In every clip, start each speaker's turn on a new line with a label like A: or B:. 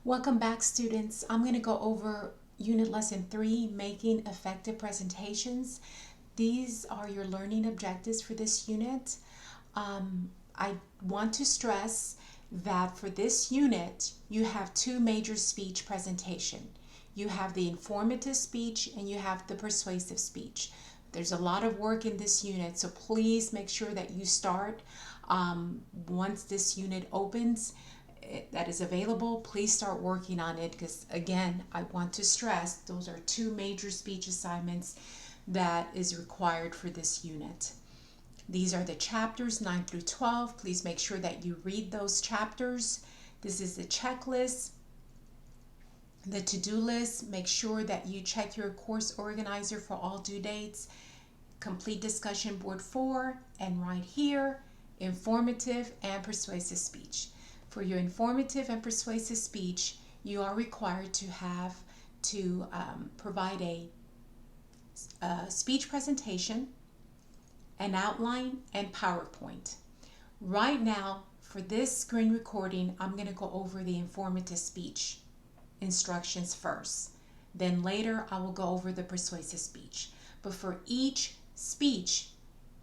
A: Welcome back, students. I'm going to go over Unit Lesson 3, Making Effective Presentations. These are your learning objectives for this unit. I want to stress that for this unit, you have two major speech presentation. You have the informative speech and you have the persuasive speech. There's a lot of work in this unit, so please make sure that you start once this unit opens. That is available, please start working on it because, again, I want to stress those are two major speech assignments that is required for this unit. These are the chapters 9 through 12. Please make sure that you read those chapters. This is the checklist, the to-do list. Make sure that you check your course organizer for all due dates. Complete discussion board 4, and right here, informative and persuasive speech. For your informative and persuasive speech, you are required to have to provide a speech presentation, an outline, and PowerPoint. Right now, for this screen recording, I'm going to go over the informative speech instructions first. Then later, I will go over the persuasive speech. But for each speech,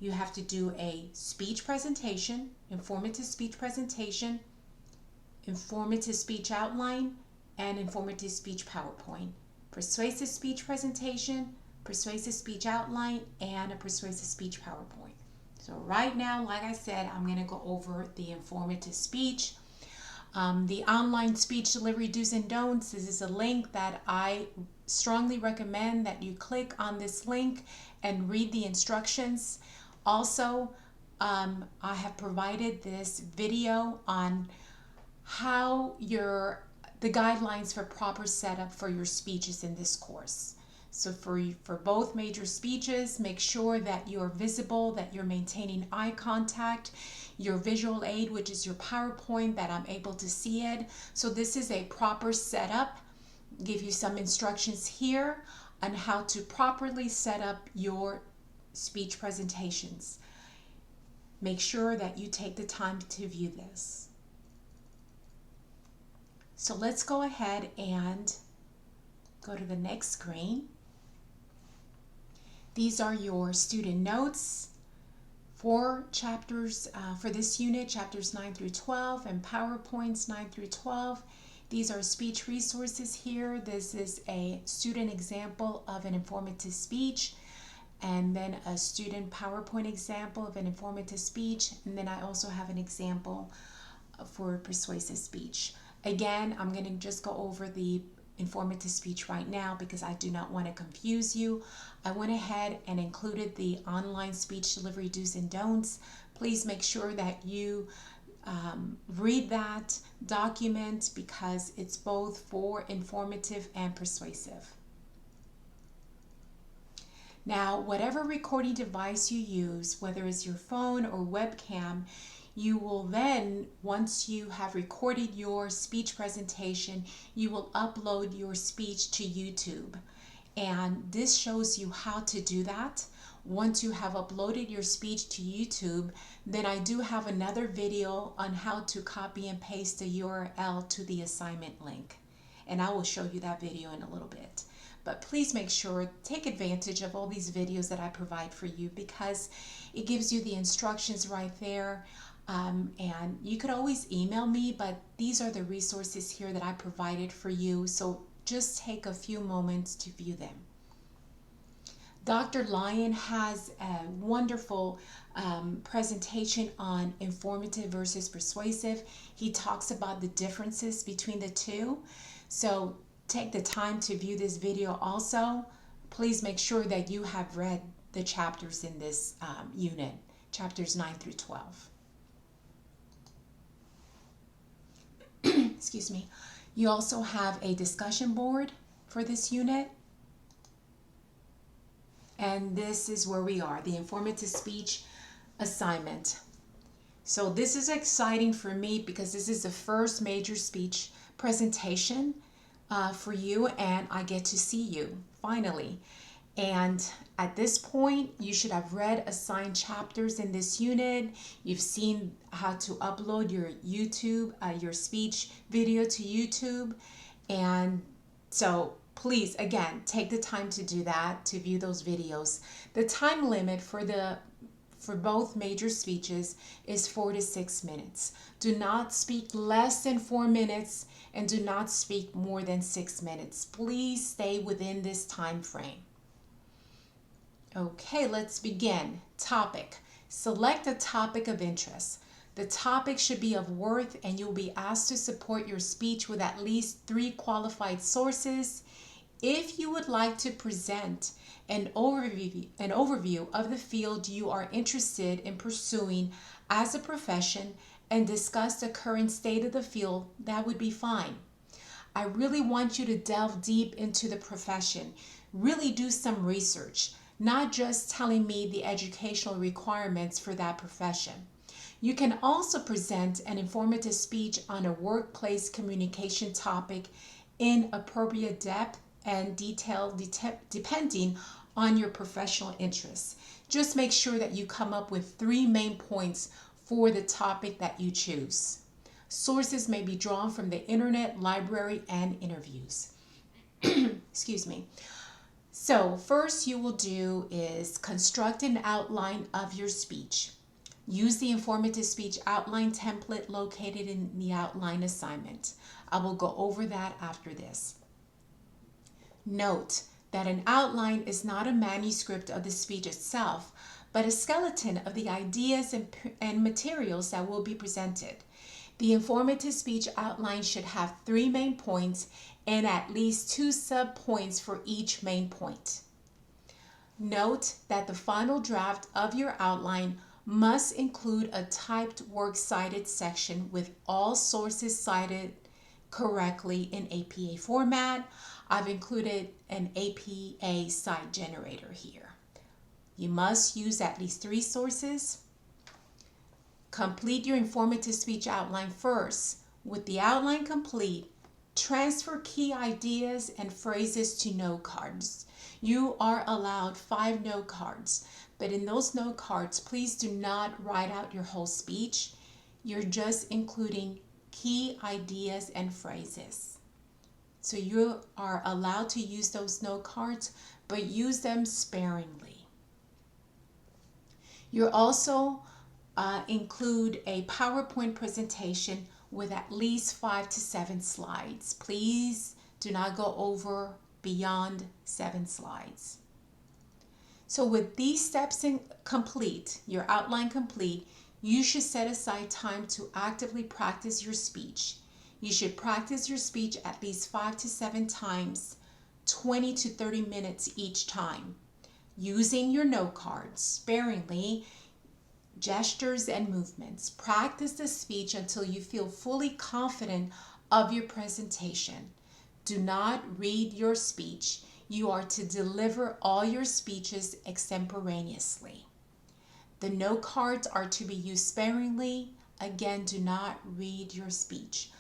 A: you have to do a speech presentation, informative speech presentation, informative speech outline, and informative speech PowerPoint. Persuasive speech presentation, persuasive speech outline, and a persuasive speech PowerPoint. So right now, like I said, I'm going to go over the informative speech. The online speech delivery do's and don'ts. This is a link that I strongly recommend that you click on this link and read the instructions. Also, I have provided this video on how the guidelines for proper setup for your speeches in this course. So for both major speeches, make sure that you're visible, that you're maintaining eye contact, your visual aid, which is your PowerPoint, that I'm able to see it. So this is a proper setup. Give you some instructions here on how to properly set up your speech presentations. Make sure that you take the time to view this. So let's go ahead and go to the next screen. These are your student notes for chapters for this unit, chapters 9 through 12, and PowerPoints 9 through 12. These are speech resources here. This is a student example of an informative speech, and then a student PowerPoint example of an informative speech, and then I also have an example for persuasive speech. Again, I'm going to just go over the informative speech right now because I do not want to confuse you. I went ahead and included the online speech delivery do's and don'ts. Please make sure that you read that document because it's both for informative and persuasive. Now, whatever recording device you use, whether it's your phone or webcam, you will then, once you have recorded your speech presentation, you will upload your speech to YouTube. And this shows you how to do that. Once you have uploaded your speech to YouTube, then I do have another video on how to copy and paste the URL to the assignment link. And I will show you that video in a little bit. But please make sure, take advantage of all these videos that I provide for you because it gives you the instructions right there. And you could always email me, but these are the resources here that I provided for you. So just take a few moments to view them. Dr. Lyon has a wonderful presentation on informative versus persuasive. He talks about the differences between the two. So take the time to view this video also. Please make sure that you have read the chapters in this unit, chapters 9 through 12. Excuse me. You also have a discussion board for this unit. And this is where we are, the informative speech assignment. So this is exciting for me because this is the first major speech presentation for you, and I get to see you finally. And at this point, you should have read assigned chapters in this unit. You've seen how to upload your your speech video to YouTube. And so please, again, take the time to do that, to view those videos. The time limit for both major speeches is 4 to 6 minutes. Do not speak less than 4 minutes and do not speak more than 6 minutes. Please stay within this time frame. Okay, let's begin. Topic. Select a topic of interest. The topic should be of worth and you'll be asked to support your speech with at least 3 qualified sources. If you would like to present an overview of the field you are interested in pursuing as a profession and discuss the current state of the field, that would be fine. I really want you to delve deep into the profession. Really do some research, not just telling me the educational requirements for that profession. You can also present an informative speech on a workplace communication topic in appropriate depth and detail depending on your professional interests. Just make sure that you come up with 3 main points for the topic that you choose. Sources may be drawn from the internet, library, and interviews. Excuse me. So first you will do is construct an outline of your speech. Use the informative speech outline template located in the outline assignment. I will go over that after this. Note that an outline is not a manuscript of the speech itself, but a skeleton of the ideas and materials that will be presented. The informative speech outline should have 3 main points and at least 2 sub-points for each main point. Note that the final draft of your outline must include a typed works cited section with all sources cited correctly in APA format. I've included an APA site generator here. You must use at least 3 sources. Complete your informative speech outline first. With the outline complete, transfer key ideas and phrases to note cards. You are allowed 5 note cards, but in those note cards, please do not write out your whole speech. You're just including key ideas and phrases. So you are allowed to use those note cards, but use them sparingly. You'll also include a PowerPoint presentation with at least 5 to 7 slides. Please do not go over beyond 7 slides. So with these steps complete, your outline complete, you should set aside time to actively practice your speech. You should practice your speech at least 5 to 7 times, 20 to 30 minutes each time, using your note cards sparingly, gestures and movements. Practice the speech until you feel fully confident of your presentation. Do not read your speech. You are to deliver all your speeches extemporaneously. The note cards are to be used sparingly. Again, do not read your speech.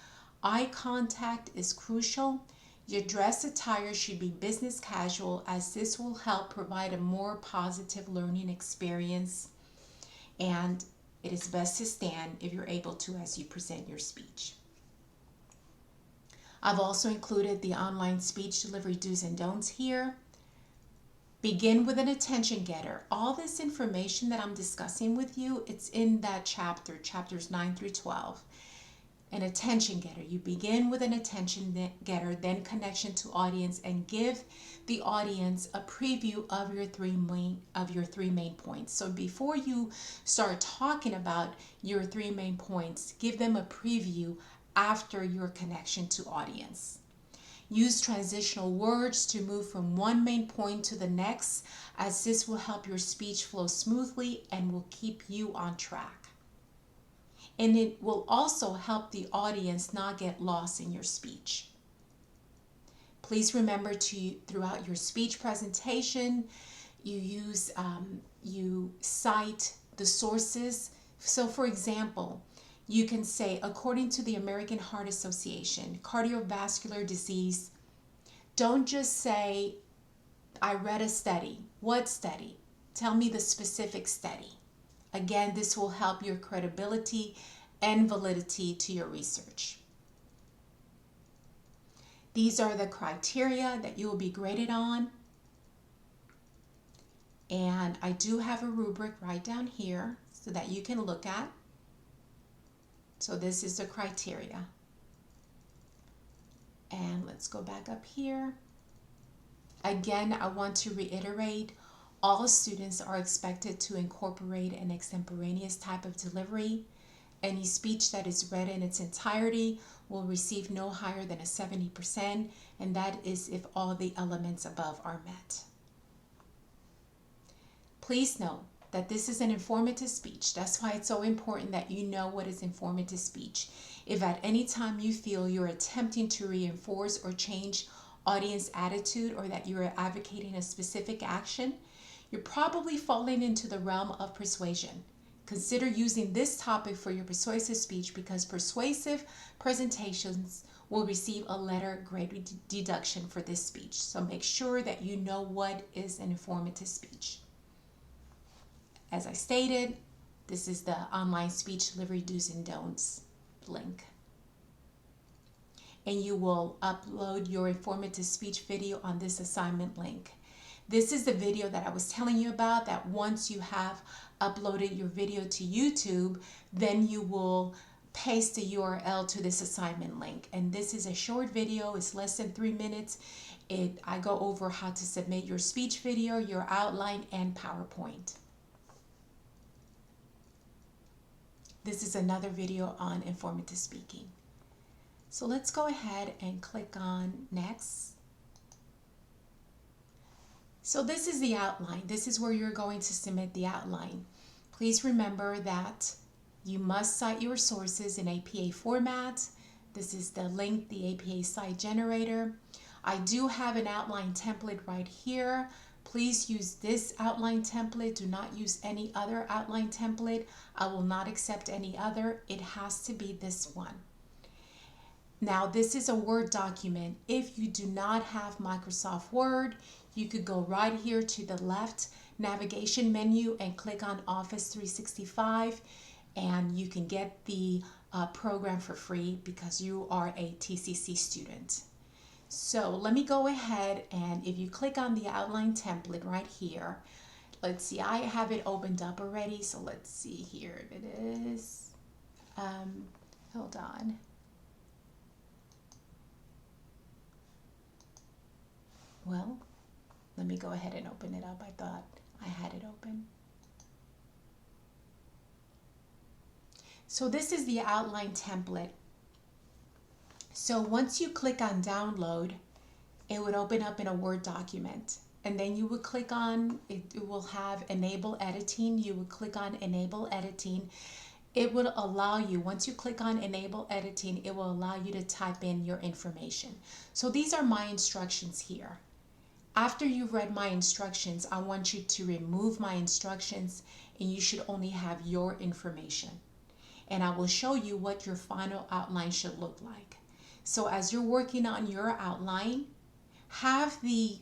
A: Eye contact is crucial. Your dress attire should be business casual, as this will help provide a more positive learning experience. And it is best to stand if you're able to as you present your speech. I've also included the online speech delivery do's and don'ts here. Begin with an attention getter. All this information that I'm discussing with you, it's in that chapters 9 through 12. An attention getter. You begin with an attention getter, then connection to audience, and give the audience a preview of your three main points. So before you start talking about your 3 main points, give them a preview after your connection to audience. Use transitional words to move from one main point to the next, as this will help your speech flow smoothly and will keep you on track. And it will also help the audience not get lost in your speech. Please remember to, throughout your speech presentation, you cite the sources. So for example, you can say, according to the American Heart Association, cardiovascular disease. Don't just say, I read a study. What study? Tell me the specific study. Again, this will help your credibility and validity to your research. These are the criteria that you will be graded on. And I do have a rubric right down here so that you can look at. So this is the criteria. And let's go back up here. Again, I want to reiterate, all students are expected to incorporate an extemporaneous type of delivery. Any speech that is read in its entirety will receive no higher than a 70%, and that is if all the elements above are met. Please note that this is an informative speech. That's why it's so important that you know what is informative speech. If at any time you feel you're attempting to reinforce or change audience attitude, or that you are advocating a specific action, you're probably falling into the realm of persuasion. Consider using this topic for your persuasive speech, because persuasive presentations will receive a letter grade deduction for this speech. So make sure that you know what is an informative speech. As I stated, this is the online speech delivery do's and don'ts link. And you will upload your informative speech video on this assignment link. This is the video that I was telling you about, that once you have uploaded your video to YouTube, then you will paste the URL to this assignment link. And this is a short video, it's less than 3 minutes. I go over how to submit your speech video, your outline, and PowerPoint. This is another video on informative speaking. So let's go ahead and click on next. So this is the outline. This is where you're going to submit the outline. Please remember that you must cite your sources in APA format. This is the link, the APA site generator. I do have an outline template right here. Please use this outline template. Do not use any other outline template. I will not accept any other. It has to be this one. Now, this is a Word document. If you do not have Microsoft Word, you could go right here to the left navigation menu and click on Office 365, and you can get the program for free because you are a TCC student. So let me go ahead, and if you click on the outline template right here, let's see, I have it opened up already. So let's see here if it is. Hold on. Well, let me go ahead and open it up. I thought I had it open. So this is the outline template. So once you click on download, it would open up in a Word document. And then you would click on, it will have enable editing. You would click on enable editing. It will allow you, once you click on enable editing, it will allow you to type in your information. So these are my instructions here. After you've read my instructions, I want you to remove my instructions, and you should only have your information. And I will show you what your final outline should look like. So as you're working on your outline, have the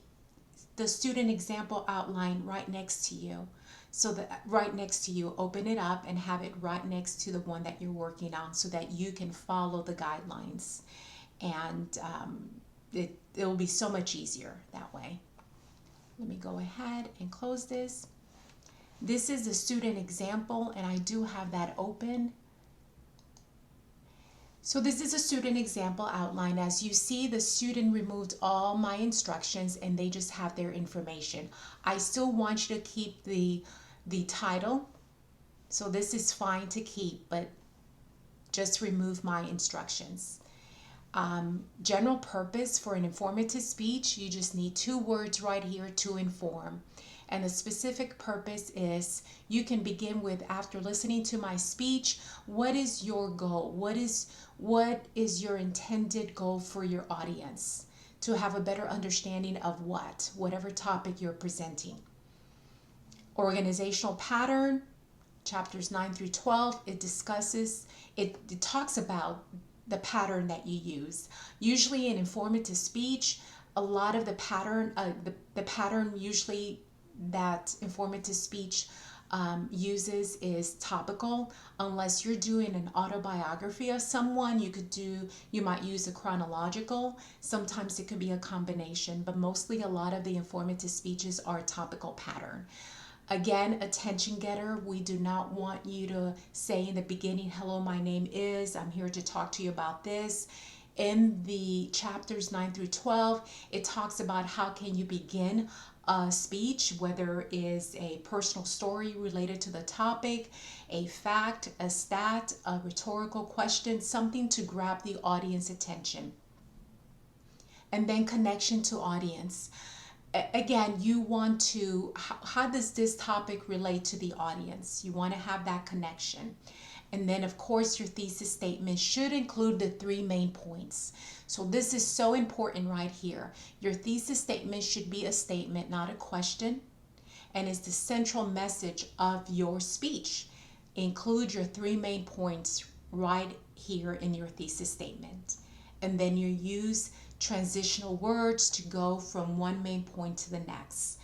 A: student example outline right next to you. So that right next to you, open it up and have it right next to the one that you're working on, so that you can follow the guidelines. And it will be so much easier that way. Let me go ahead and close this. This is the student example, and I do have that open. So this is a student example outline. As you see, the student removed all my instructions and they just have their information. I still want you to keep the title. So this is fine to keep, but just remove my instructions. General purpose for an informative speech, you just need 2 words right here, to inform. And the specific purpose is, you can begin with, after listening to my speech, what is your goal? What is your intended goal for your audience? To have a better understanding of whatever topic you're presenting. Organizational pattern, chapters 9 through 12, it talks about the pattern that you use. Usually in informative speech, a lot of the pattern, the pattern usually that informative speech uses is topical. Unless you're doing an autobiography of someone, you might use a chronological. Sometimes it could be a combination, but mostly a lot of the informative speeches are topical pattern. Again, attention getter, we do not want you to say in the beginning, hello, my name is, I'm here to talk to you about this. In the chapters 9 through 12, it talks about how can you begin a speech, whether it is a personal story related to the topic, a fact, a stat, a rhetorical question, something to grab the audience attention. And then connection to audience. Again, you want to, how does this topic relate to the audience? You want to have that connection. And then, of course, your thesis statement should include the 3 main points. So this is so important right here. Your thesis statement should be a statement, not a question, and is the central message of your speech. Include your 3 main points right here in your thesis statement. And then you use transitional words to go from one main point to the next.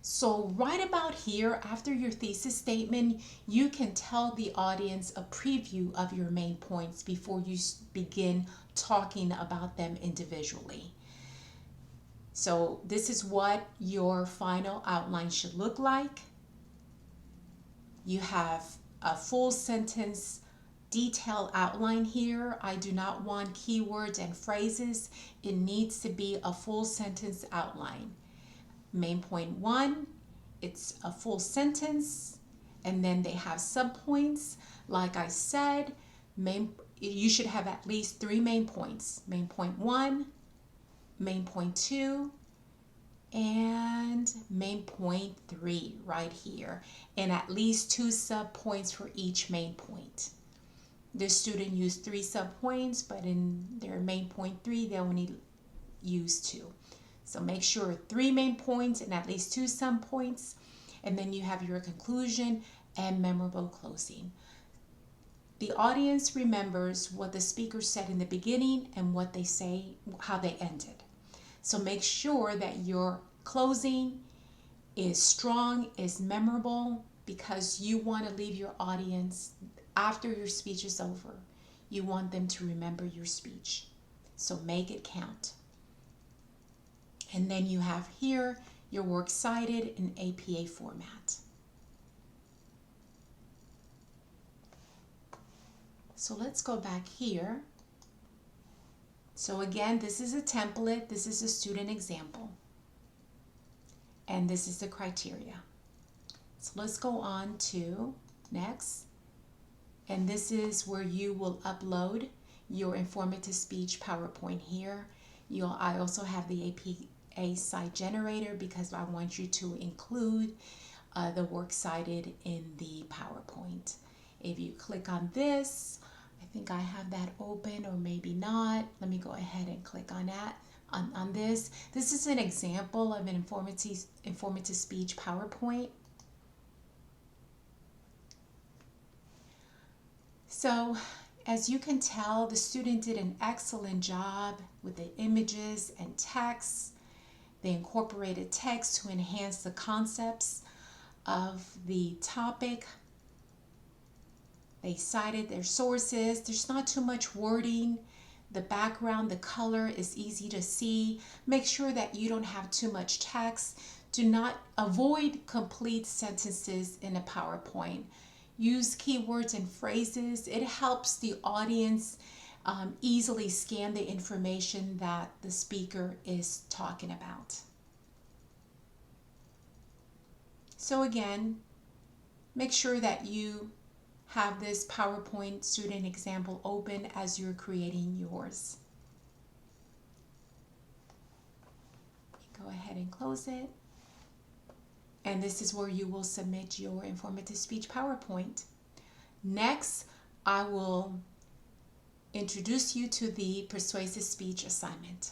A: So right about here, after your thesis statement, you can tell the audience a preview of your main points before you begin talking about them individually. So this is what your final outline should look like. You have a full sentence detailed outline here. I do not want keywords and phrases. It needs to be a full sentence outline. Main point 1, it's a full sentence, and then they have subpoints. Like I said, you should have at least 3 main points. Main point 1, main point 2, and main point 3 right here, and at least 2 subpoints for each main point. This student used 3 subpoints, but in their main point 3, they only used 2. So make sure 3 main points and at least 2 subpoints, and then you have your conclusion and memorable closing. The audience remembers what the speaker said in the beginning and what they say, how they ended. So make sure that your closing is strong, is memorable, because you want to leave your audience, after your speech is over, you want them to remember your speech. So make it count. And then you have here your works cited in APA format. So let's go back here. So again, this is a template. This is a student example. And this is the criteria. So let's go on to next. And this is where you will upload your informative speech PowerPoint here. I also have the APA site generator because I want you to include the works cited in the PowerPoint. If you click on this, I think I have that open, or maybe not. Let me go ahead and click on that. On this. This is an example of an informative speech PowerPoint. So as you can tell, the student did an excellent job with the images and text. They incorporated text to enhance the concepts of the topic. They cited their sources. There's not too much wording. The background, the color is easy to see. Make sure that you don't have too much text. Avoid complete sentences in a PowerPoint. Use keywords and phrases. It helps the audience easily scan the information that the speaker is talking about. So again, make sure that you have this PowerPoint student example open as you're creating yours. Go ahead and close it. And this is where you will submit your informative speech PowerPoint. Next, I will introduce you to the persuasive speech assignment.